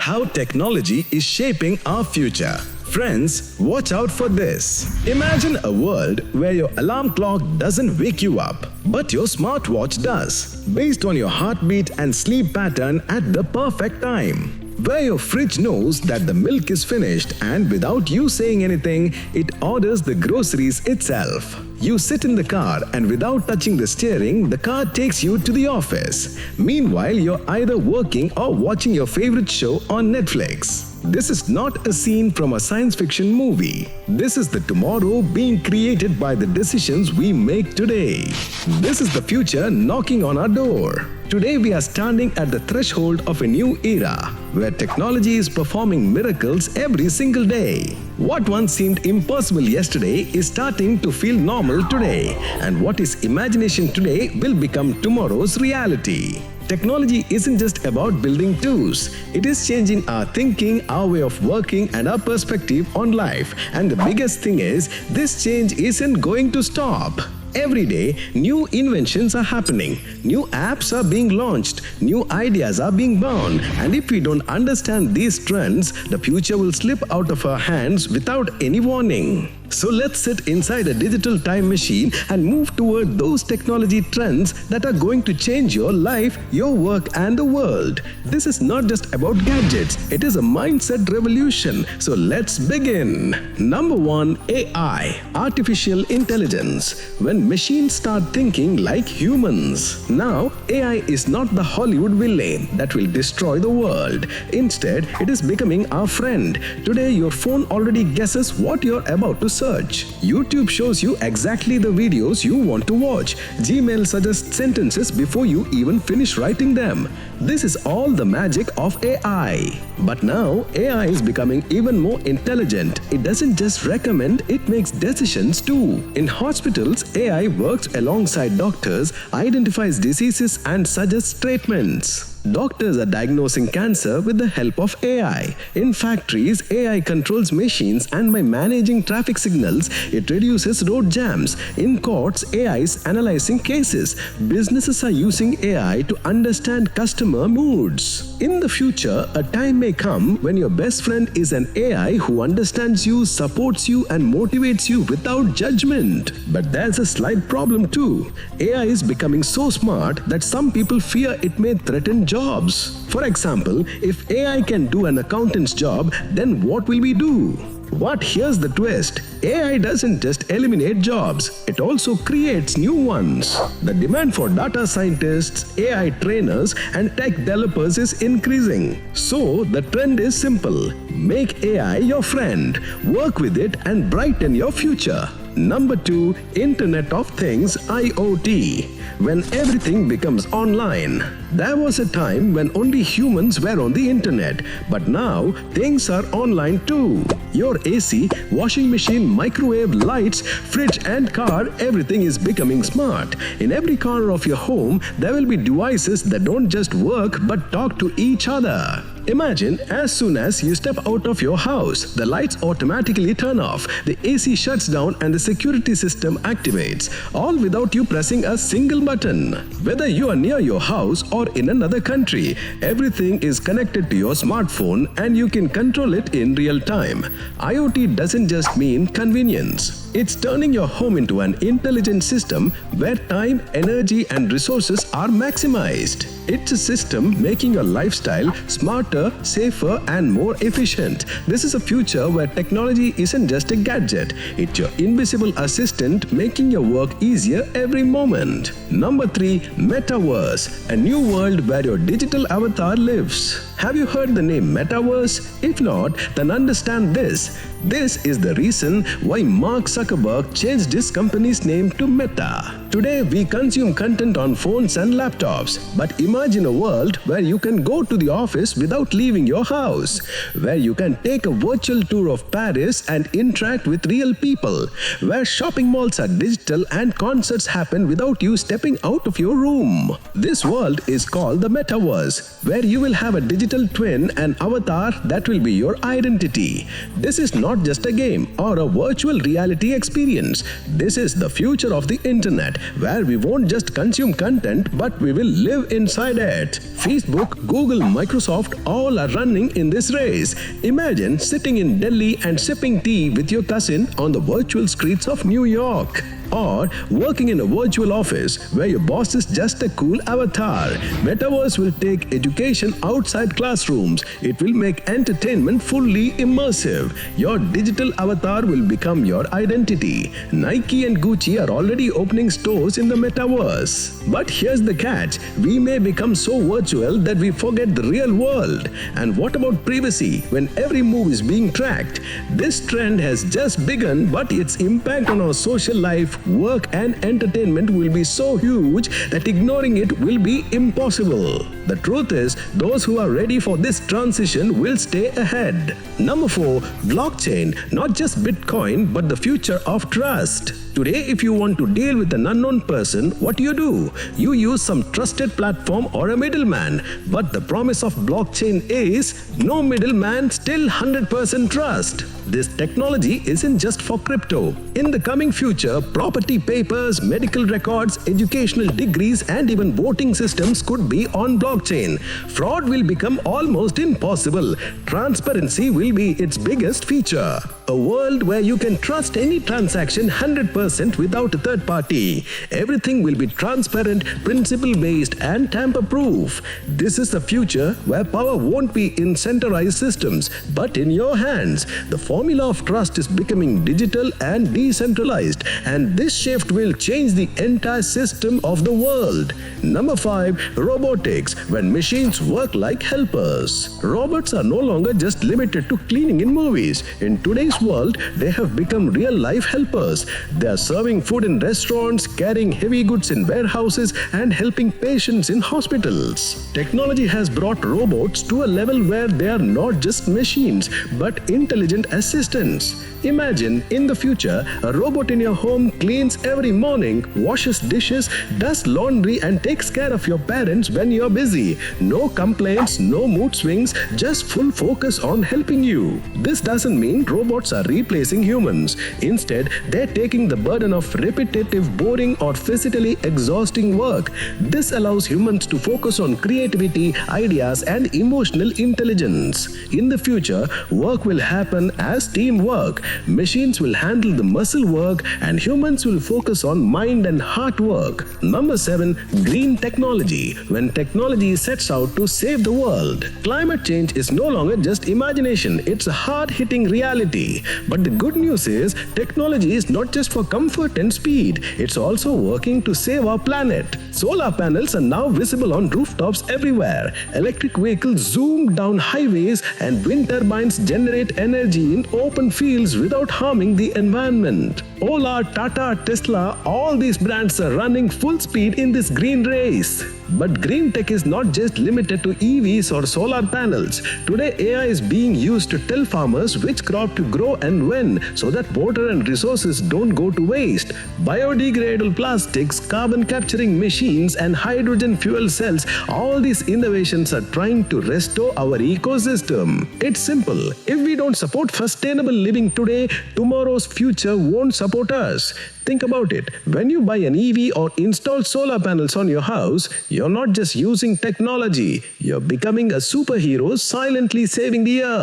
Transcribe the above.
how technology is shaping our future. Friends, watch out for this. Imagine a world where your alarm clock doesn't wake you up, but your smartwatch does, based on your heartbeat and sleep pattern at the perfect time. Where your fridge knows that the milk is finished and without you saying anything, it orders the groceries itself. You sit in the car and without touching the steering, the car takes you to the office. Meanwhile, you're either working or watching your favorite show on Netflix. This is not a scene from a science fiction movie. This is the tomorrow being created by the decisions we make today. This is the future knocking on our door. Today we are standing at the threshold of a new era, where technology is performing miracles every single day. What once seemed impossible yesterday is starting to feel normal today, and what is imagination today will become tomorrow's reality. Technology isn't just about building tools. It is changing our thinking, our way of working, and our perspective on life. And the biggest thing is, this change isn't going to stop. Every day, new inventions are happening, new apps are being launched, new ideas are being born, and if we don't understand these trends, the future will slip out of our hands without any warning. So let's sit inside a digital time machine and move toward those technology trends that are going to change your life, your work, and the world. This is not just about gadgets, it is a mindset revolution. So let's begin. Number 1, AI, artificial intelligence. When machines start thinking like humans. Now, AI is not the Hollywood villain that will destroy the world. Instead, it is becoming our friend. Today, your phone already guesses what you're about to search. YouTube shows you exactly the videos you want to watch. Gmail suggests sentences before you even finish writing them. This is all the magic of AI. But now, AI is becoming even more intelligent. It doesn't just recommend, it makes decisions too. In hospitals, AI works alongside doctors, identifies diseases, and suggests treatments. Doctors are diagnosing cancer with the help of AI. In factories, AI controls machines, and by managing traffic signals, it reduces road jams. In courts, AI is analyzing cases. Businesses are using AI to understand customer moods. In the future, a time may come when your best friend is an AI who understands you, supports you, and motivates you without judgment. But there's a slight problem too. AI is becoming so smart that some people fear it may threaten jobs. For example, if AI can do an accountant's job, then what will we do? But here's the twist. AI doesn't just eliminate jobs, it also creates new ones. The demand for data scientists, AI trainers, and tech developers is increasing. So the trend is simple. Make AI your friend, work with it, and brighten your future. Number 2, Internet of Things, IoT. When everything becomes online. There was a time when only humans were on the internet, but now things are online too. Your AC, washing machine, microwave, lights, fridge, and car, everything is becoming smart. In every corner of your home, there will be devices that don't just work but talk to each other. Imagine, as soon as you step out of your house, the lights automatically turn off, the AC shuts down, and the security system activates, all without you pressing a single button. Whether you are near your house or in another country, everything is connected to your smartphone and you can control it in real time. IoT doesn't just mean convenience. It's turning your home into an intelligent system where time, energy, and resources are maximized. It's a system making your lifestyle smarter, safer, and more efficient. This is a future where technology isn't just a gadget. It's your invisible assistant making your work easier every moment. Number 3, Metaverse, a new world where your digital avatar lives. Have you heard the name Metaverse? If not, then understand this. This is the reason why Mark Zuckerberg changed his company's name to Meta. Today, we consume content on phones and laptops. But imagine a world where you can go to the office without leaving your house, where you can take a virtual tour of Paris and interact with real people, where shopping malls are digital and concerts happen without you stepping out of your room. This world is called the Metaverse, where you will have a digital digital twin and avatar that will be your identity. This is not just a game or a virtual reality experience. This is the future of the internet, where we won't just consume content but we will live inside it. Facebook, Google, Microsoft all are running in this race. Imagine sitting in Delhi and sipping tea with your cousin on the virtual streets of New York. Or working in a virtual office where your boss is just a cool avatar. Metaverse will take education outside classrooms. It will make entertainment fully immersive. Your digital avatar will become your identity. Nike and Gucci are already opening stores in the metaverse. But here's the catch. We may become so virtual that we forget the real world. And what about privacy when every move is being tracked? This trend has just begun, but its impact on our social life, work and entertainment will be so huge that ignoring it will be impossible. The truth is, those who are ready for this transition will stay ahead. Number 4, blockchain, not just Bitcoin but the future of trust. Today, if you want to deal with an unknown person, what do? You use some trusted platform or a middleman. But the promise of blockchain is no middleman, still 100% trust. This technology isn't just for crypto. In the coming future, property papers, medical records, educational degrees, and even voting systems could be on blockchain. Fraud will become almost impossible. Transparency will be its biggest feature. A world where you can trust any transaction 100% without a third party. Everything will be transparent, principle-based, and tamper-proof. This is the future where power won't be in centralized systems, but in your hands. The formula of trust is becoming digital and decentralized, and this shift will change the entire system of the world. Number 5, robotics, when machines work like helpers. Robots are no longer just limited to cleaning in movies. In today's world, they have become real-life helpers. They are serving food in restaurants, carrying heavy goods in warehouses, and helping patients in hospitals. Technology has brought robots to a level where they are not just machines, but intelligent assistants. Imagine, in the future, a robot in your home cleans every morning, washes dishes, does laundry, and takes care of your parents when you're busy. No complaints, no mood swings, just full focus on helping you. This doesn't mean robots are replacing humans. Instead, they're taking the burden of repetitive, boring, or physically exhausting work. This allows humans to focus on creativity, ideas, and emotional intelligence. In the future, work will happen as teamwork. Machines will handle the muscle work, and humans will focus on mind and heart work. Number 7, green technology, when technology sets out to save the world. Climate change is no longer just imagination, it's a hard-hitting reality. But the good news is, technology is not just for comfort and speed, it's also working to save our planet. Solar panels are now visible on rooftops everywhere. Electric vehicles zoom down highways, and wind turbines generate energy in open fields without harming the environment. Ola, Tata, Tesla, all these brands are running full speed in this green race. But green tech is not just limited to EVs or solar panels. Today, AI is being used to tell farmers which crop to grow and when, so that water and resources don't go to waste. Biodegradable plastics, carbon capturing machines, and hydrogen fuel cells, all these innovations are trying to restore our ecosystem. It's simple. If we don't support sustainable living today, tomorrow's future won't support us. Think about it. When you buy an EV or install solar panels on your house, you're not just using technology. You're becoming a superhero silently saving the earth.